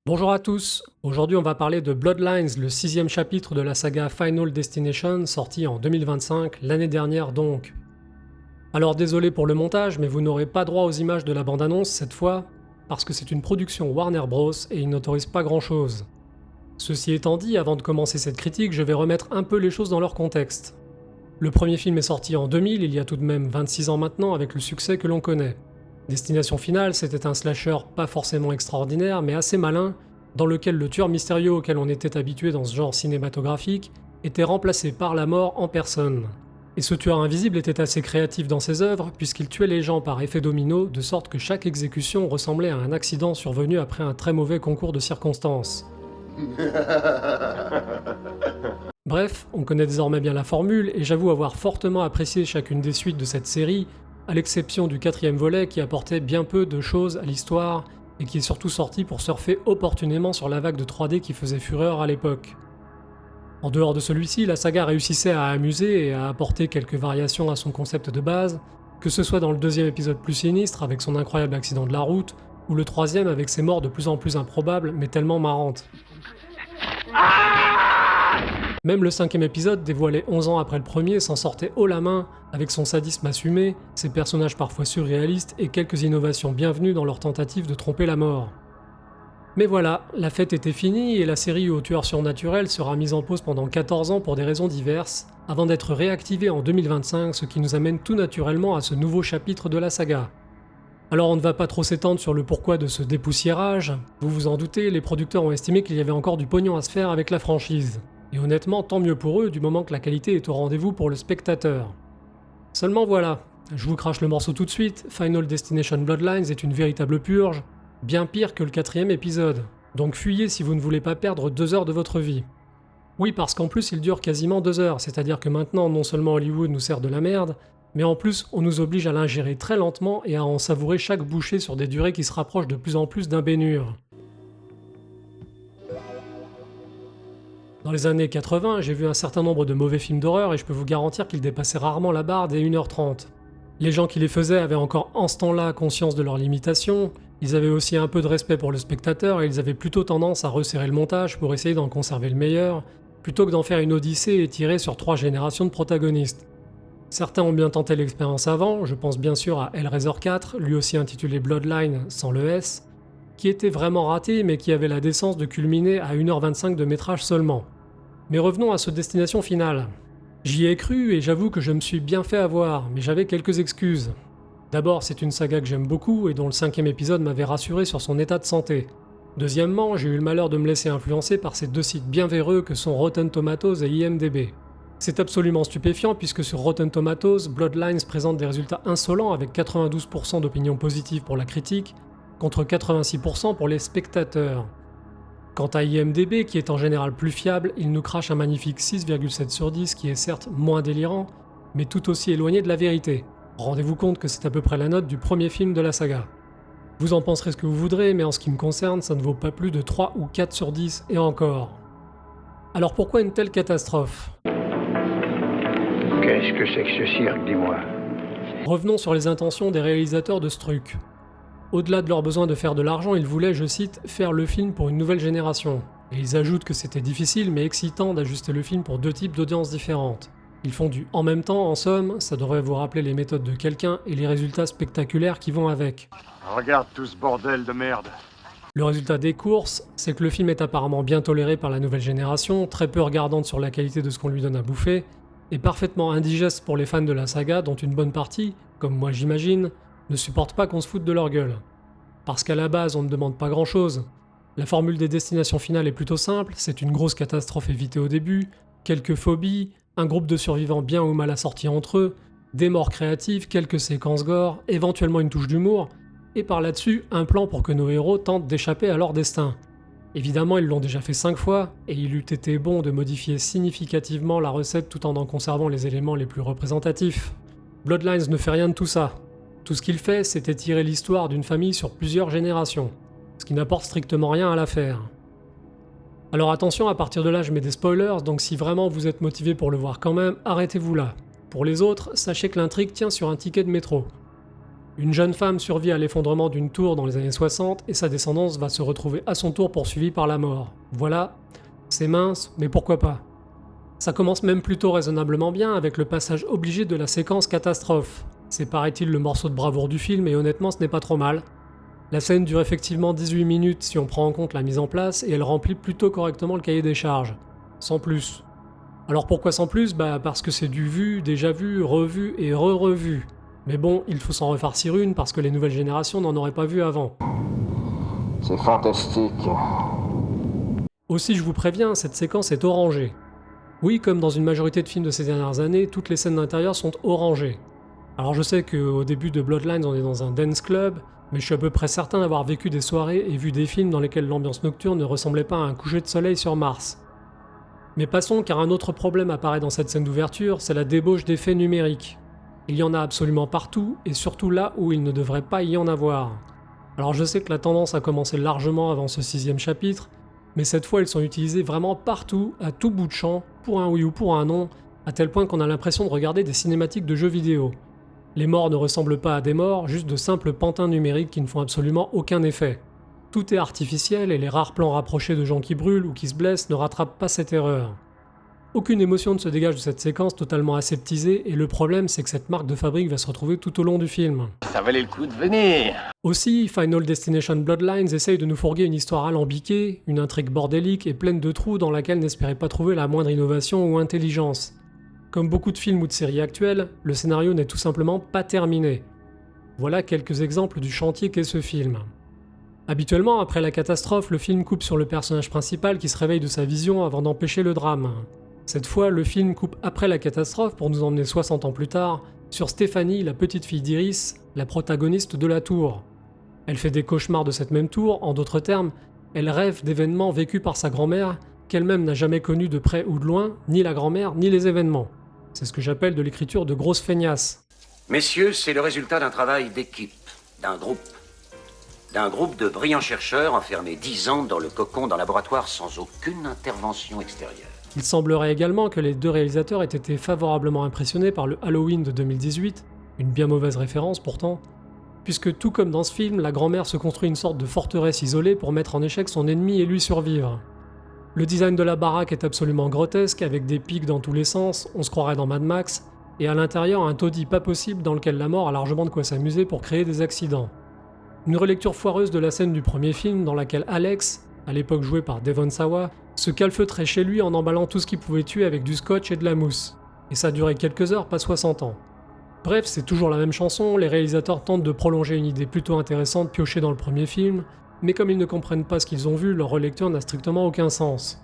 Bonjour à tous, aujourd'hui on va parler de Bloodlines, le sixième chapitre de la saga Final Destination, sorti en 2025, l'année dernière donc. Alors désolé pour le montage, mais vous n'aurez pas droit aux images de la bande-annonce cette fois, parce que c'est une production Warner Bros et ils n'autorisent pas grand-chose. Ceci étant dit, avant de commencer cette critique, je vais remettre un peu les choses dans leur contexte. Le premier film est sorti en 2000, il y a tout de même 26 ans maintenant, avec le succès que l'on connaît. Destination Finale, c'était un slasher pas forcément extraordinaire, mais assez malin, dans lequel le tueur mystérieux auquel on était habitué dans ce genre cinématographique était remplacé par la mort en personne. Et ce tueur invisible était assez créatif dans ses œuvres, puisqu'il tuait les gens par effet domino, de sorte que chaque exécution ressemblait à un accident survenu après un très mauvais concours de circonstances. Bref, on connaît désormais bien la formule, et j'avoue avoir fortement apprécié chacune des suites de cette série, à l'exception du quatrième volet qui apportait bien peu de choses à l'histoire, et qui est surtout sorti pour surfer opportunément sur la vague de 3D qui faisait fureur à l'époque. En dehors de celui-ci, la saga réussissait à amuser et à apporter quelques variations à son concept de base, que ce soit dans le deuxième épisode plus sinistre avec son incroyable accident de la route, ou le troisième avec ses morts de plus en plus improbables mais tellement marrantes. Même le cinquième épisode, dévoilé 11 ans après le premier, s'en sortait haut la main, avec son sadisme assumé, ses personnages parfois surréalistes et quelques innovations bienvenues dans leur tentative de tromper la mort. Mais voilà, la fête était finie et la série aux tueurs surnaturels sera mise en pause pendant 14 ans pour des raisons diverses, avant d'être réactivée en 2025, ce qui nous amène tout naturellement à ce nouveau chapitre de la saga. Alors on ne va pas trop s'étendre sur le pourquoi de ce dépoussiérage, vous vous en doutez, les producteurs ont estimé qu'il y avait encore du pognon à se faire avec la franchise. Et honnêtement, tant mieux pour eux du moment que la qualité est au rendez-vous pour le spectateur. Seulement voilà, je vous crache le morceau tout de suite, Final Destination Bloodlines est une véritable purge, bien pire que le quatrième épisode. Donc fuyez si vous ne voulez pas perdre 2 heures de votre vie. Oui, parce qu'en plus il dure quasiment 2 heures, c'est-à-dire que maintenant non seulement Hollywood nous sert de la merde, mais en plus on nous oblige à l'ingérer très lentement et à en savourer chaque bouchée sur des durées qui se rapprochent de plus en plus d'un bénure. Dans les années 80, j'ai vu un certain nombre de mauvais films d'horreur et je peux vous garantir qu'ils dépassaient rarement la barre des 1h30. Les gens qui les faisaient avaient encore en ce temps-là conscience de leurs limitations, ils avaient aussi un peu de respect pour le spectateur et ils avaient plutôt tendance à resserrer le montage pour essayer d'en conserver le meilleur, plutôt que d'en faire une odyssée étirée sur 3 générations de protagonistes. Certains ont bien tenté l'expérience avant, je pense bien sûr à Hellraiser 4, lui aussi intitulé Bloodline sans le S, qui était vraiment raté mais qui avait la décence de culminer à 1h25 de métrage seulement. Mais revenons à ce Destination Finale. J'y ai cru et j'avoue que je me suis bien fait avoir, mais j'avais quelques excuses. D'abord, c'est une saga que j'aime beaucoup et dont le 5e épisode m'avait rassuré sur son état de santé. Deuxièmement, j'ai eu le malheur de me laisser influencer par ces 2 sites bien véreux que sont Rotten Tomatoes et IMDb. C'est absolument stupéfiant puisque sur Rotten Tomatoes, Bloodlines présente des résultats insolents avec 92% d'opinions positives pour la critique, contre 86% pour les spectateurs. Quant à IMDb, qui est en général plus fiable, il nous crache un magnifique 6,7 sur 10 qui est certes moins délirant, mais tout aussi éloigné de la vérité. Rendez-vous compte que c'est à peu près la note du premier film de la saga. Vous en penserez ce que vous voudrez, mais en ce qui me concerne, ça ne vaut pas plus de 3 ou 4 sur 10, et encore. Alors pourquoi une telle catastrophe ? Qu'est-ce que c'est que ce cirque, dis-moi? Revenons sur les intentions des réalisateurs de ce truc. Au-delà de leur besoin de faire de l'argent, ils voulaient, je cite, faire le film pour une nouvelle génération. Et ils ajoutent que c'était difficile mais excitant d'ajuster le film pour 2 types d'audiences différentes. Ils font du en même temps, en somme, ça devrait vous rappeler les méthodes de quelqu'un et les résultats spectaculaires qui vont avec. Regarde tout ce bordel de merde. Le résultat des courses, c'est que le film est apparemment bien toléré par la nouvelle génération, très peu regardante sur la qualité de ce qu'on lui donne à bouffer, et parfaitement indigeste pour les fans de la saga dont une bonne partie, comme moi j'imagine, ne supportent pas qu'on se foute de leur gueule. Parce qu'à la base, on ne demande pas grand-chose. La formule des destinations finales est plutôt simple, c'est une grosse catastrophe évitée au début, quelques phobies, un groupe de survivants bien ou mal assortis entre eux, des morts créatives, quelques séquences gore, éventuellement une touche d'humour, et par là-dessus, un plan pour que nos héros tentent d'échapper à leur destin. Évidemment, ils l'ont déjà fait 5 fois, et il eût été bon de modifier significativement la recette tout en conservant les éléments les plus représentatifs. Bloodlines ne fait rien de tout ça. Tout ce qu'il fait, c'est étirer l'histoire d'une famille sur plusieurs générations, ce qui n'apporte strictement rien à l'affaire. Alors attention, à partir de là je mets des spoilers, donc si vraiment vous êtes motivé pour le voir quand même, arrêtez-vous là. Pour les autres, sachez que l'intrigue tient sur un ticket de métro. Une jeune femme survit à l'effondrement d'une tour dans les années 60 et sa descendance va se retrouver à son tour poursuivie par la mort. Voilà, c'est mince, mais pourquoi pas. Ça commence même plutôt raisonnablement bien avec le passage obligé de la séquence catastrophe. C'est paraît-il le morceau de bravoure du film et honnêtement ce n'est pas trop mal. La scène dure effectivement 18 minutes si on prend en compte la mise en place et elle remplit plutôt correctement le cahier des charges. Sans plus. Alors pourquoi sans plus ? Parce que c'est du vu, déjà vu, revu et re-revu. Mais bon, il faut s'en refarcir une parce que les nouvelles générations n'en auraient pas vu avant. C'est fantastique. Aussi je vous préviens, cette séquence est orangée. Oui, comme dans une majorité de films de ces dernières années, toutes les scènes d'intérieur sont orangées. Alors je sais qu'au début de Bloodlines on est dans un dance club, mais je suis à peu près certain d'avoir vécu des soirées et vu des films dans lesquels l'ambiance nocturne ne ressemblait pas à un coucher de soleil sur Mars. Mais passons, car un autre problème apparaît dans cette scène d'ouverture, c'est la débauche d'effets numériques. Il y en a absolument partout, et surtout là où il ne devrait pas y en avoir. Alors je sais que la tendance a commencé largement avant ce 6e chapitre, mais cette fois ils sont utilisés vraiment partout, à tout bout de champ, pour un oui ou pour un non, à tel point qu'on a l'impression de regarder des cinématiques de jeux vidéo. Les morts ne ressemblent pas à des morts, juste de simples pantins numériques qui ne font absolument aucun effet. Tout est artificiel et les rares plans rapprochés de gens qui brûlent ou qui se blessent ne rattrapent pas cette erreur. Aucune émotion ne se dégage de cette séquence totalement aseptisée et le problème c'est que cette marque de fabrique va se retrouver tout au long du film. Ça valait le coup de venir. Aussi, Final Destination Bloodlines essaye de nous fourguer une histoire alambiquée, une intrigue bordélique et pleine de trous dans laquelle n'espérez pas trouver la moindre innovation ou intelligence. Comme beaucoup de films ou de séries actuelles, le scénario n'est tout simplement pas terminé. Voilà quelques exemples du chantier qu'est ce film. Habituellement, après la catastrophe, le film coupe sur le personnage principal qui se réveille de sa vision avant d'empêcher le drame. Cette fois, le film coupe après la catastrophe pour nous emmener 60 ans plus tard, sur Stéphanie, la petite fille d'Iris, la protagoniste de la tour. Elle fait des cauchemars de cette même tour, en d'autres termes, elle rêve d'événements vécus par sa grand-mère, qu'elle-même n'a jamais connus de près ou de loin, ni la grand-mère, ni les événements. C'est ce que j'appelle de l'écriture de grosse feignasse. Messieurs, c'est le résultat d'un travail d'équipe, d'un groupe. D'un groupe de brillants chercheurs enfermés 10 ans dans le cocon d'un laboratoire sans aucune intervention extérieure. Il semblerait également que les deux réalisateurs aient été favorablement impressionnés par le Halloween de 2018, une bien mauvaise référence pourtant, puisque tout comme dans ce film, la grand-mère se construit une sorte de forteresse isolée pour mettre en échec son ennemi et lui survivre. Le design de la baraque est absolument grotesque, avec des pics dans tous les sens, on se croirait dans Mad Max, et à l'intérieur un taudis pas possible dans lequel la mort a largement de quoi s'amuser pour créer des accidents. Une relecture foireuse de la scène du premier film dans laquelle Alex, à l'époque joué par Devon Sawa, se calfeutrait chez lui en emballant tout ce qu'il pouvait tuer avec du scotch et de la mousse. Et ça durait quelques heures, pas 60 ans. Bref, c'est toujours la même chanson, les réalisateurs tentent de prolonger une idée plutôt intéressante piochée dans le premier film, mais comme ils ne comprennent pas ce qu'ils ont vu, leur relecture n'a strictement aucun sens.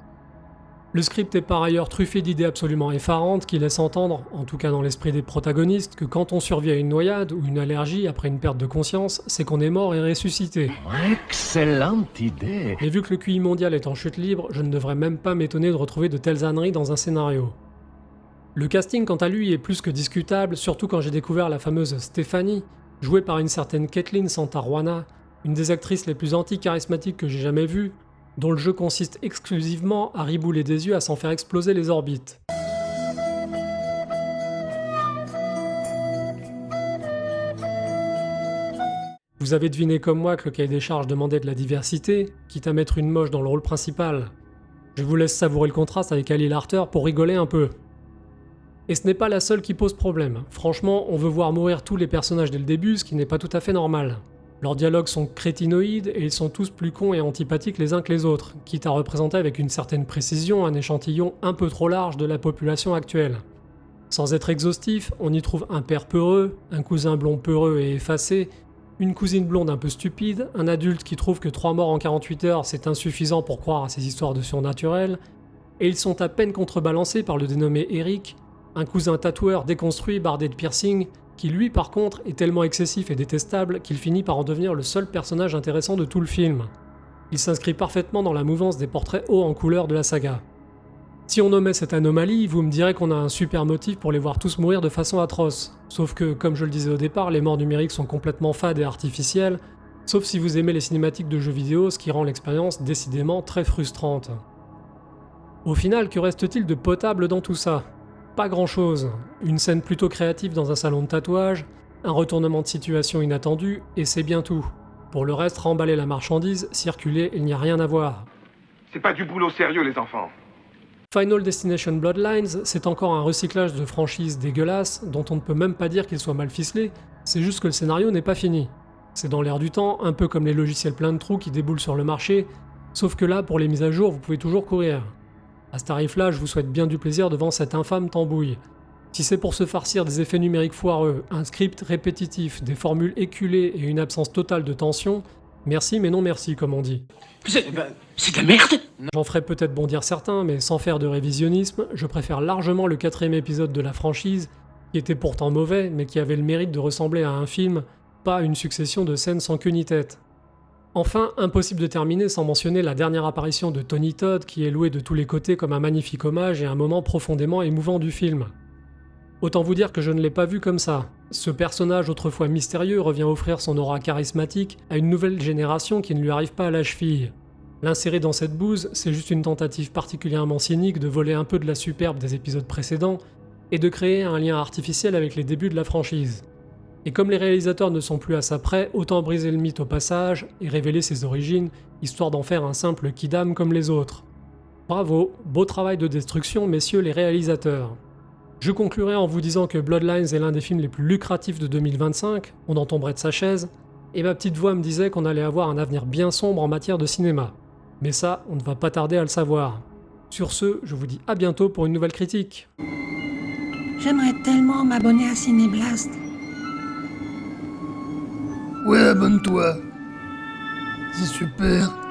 Le script est par ailleurs truffé d'idées absolument effarantes qui laissent entendre, en tout cas dans l'esprit des protagonistes, que quand on survit à une noyade ou une allergie après une perte de conscience, c'est qu'on est mort et ressuscité. Excellente idée. Et vu que le QI mondial est en chute libre, je ne devrais même pas m'étonner de retrouver de telles âneries dans un scénario. Le casting quant à lui est plus que discutable, surtout quand j'ai découvert la fameuse Stéphanie, jouée par une certaine Kathleen Santaruana, une des actrices les plus anti-charismatiques que j'ai jamais vues, dont le jeu consiste exclusivement à ribouler des yeux à s'en faire exploser les orbites. Vous avez deviné comme moi que le cahier des charges demandait de la diversité, quitte à mettre une moche dans le rôle principal. Je vous laisse savourer le contraste avec Ali Larter pour rigoler un peu. Et ce n'est pas la seule qui pose problème. Franchement, on veut voir mourir tous les personnages dès le début, ce qui n'est pas tout à fait normal. Leurs dialogues sont crétinoïdes et ils sont tous plus cons et antipathiques les uns que les autres, quitte à représenter avec une certaine précision un échantillon un peu trop large de la population actuelle. Sans être exhaustif, on y trouve un père peureux, un cousin blond peureux et effacé, une cousine blonde un peu stupide, un adulte qui trouve que 3 morts en 48 heures c'est insuffisant pour croire à ces histoires de surnaturel, et ils sont à peine contrebalancés par le dénommé Eric, un cousin tatoueur déconstruit bardé de piercing, qui lui par contre est tellement excessif et détestable qu'il finit par en devenir le seul personnage intéressant de tout le film. Il s'inscrit parfaitement dans la mouvance des portraits hauts en couleur de la saga. Si on nommait cette anomalie, vous me direz qu'on a un super motif pour les voir tous mourir de façon atroce. Sauf que, comme je le disais au départ, les morts numériques sont complètement fades et artificielles, sauf si vous aimez les cinématiques de jeux vidéo, ce qui rend l'expérience décidément très frustrante. Au final, que reste-t-il de potable dans tout ça ? Pas grand chose. Une scène plutôt créative dans un salon de tatouage, un retournement de situation inattendu, et c'est bien tout. Pour le reste, remballer la marchandise, circuler, il n'y a rien à voir. C'est pas du boulot sérieux, les enfants. Final Destination Bloodlines, c'est encore un recyclage de franchises dégueulasses, dont on ne peut même pas dire qu'il soit mal ficelé, c'est juste que le scénario n'est pas fini. C'est dans l'air du temps, un peu comme les logiciels pleins de trous qui déboulent sur le marché, sauf que là, pour les mises à jour, vous pouvez toujours courir. À ce tarif-là, je vous souhaite bien du plaisir devant cette infâme tambouille. Si c'est pour se farcir des effets numériques foireux, un script répétitif, des formules éculées et une absence totale de tension, merci mais non merci comme on dit. C'est de la merde. J'en ferai peut-être bondir certains, mais sans faire de révisionnisme, je préfère largement le 4ème épisode de la franchise, qui était pourtant mauvais, mais qui avait le mérite de ressembler à un film, pas à une succession de scènes sans queue ni tête. Enfin, impossible de terminer sans mentionner la dernière apparition de Tony Todd, qui est loué de tous les côtés comme un magnifique hommage et un moment profondément émouvant du film. Autant vous dire que je ne l'ai pas vu comme ça. Ce personnage autrefois mystérieux revient offrir son aura charismatique à une nouvelle génération qui ne lui arrive pas à la cheville. L'insérer dans cette bouse, c'est juste une tentative particulièrement cynique de voler un peu de la superbe des épisodes précédents et de créer un lien artificiel avec les débuts de la franchise. Et comme les réalisateurs ne sont plus à ça près, autant briser le mythe au passage et révéler ses origines, histoire d'en faire un simple kidam comme les autres. Bravo, beau travail de destruction, messieurs les réalisateurs. Je conclurai en vous disant que Bloodlines est l'un des films les plus lucratifs de 2025, on en tomberait de sa chaise, et ma petite voix me disait qu'on allait avoir un avenir bien sombre en matière de cinéma. Mais ça, on ne va pas tarder à le savoir. Sur ce, je vous dis à bientôt pour une nouvelle critique. J'aimerais tellement m'abonner à Cinéblast. Ouais, abonne-toi. C'est super.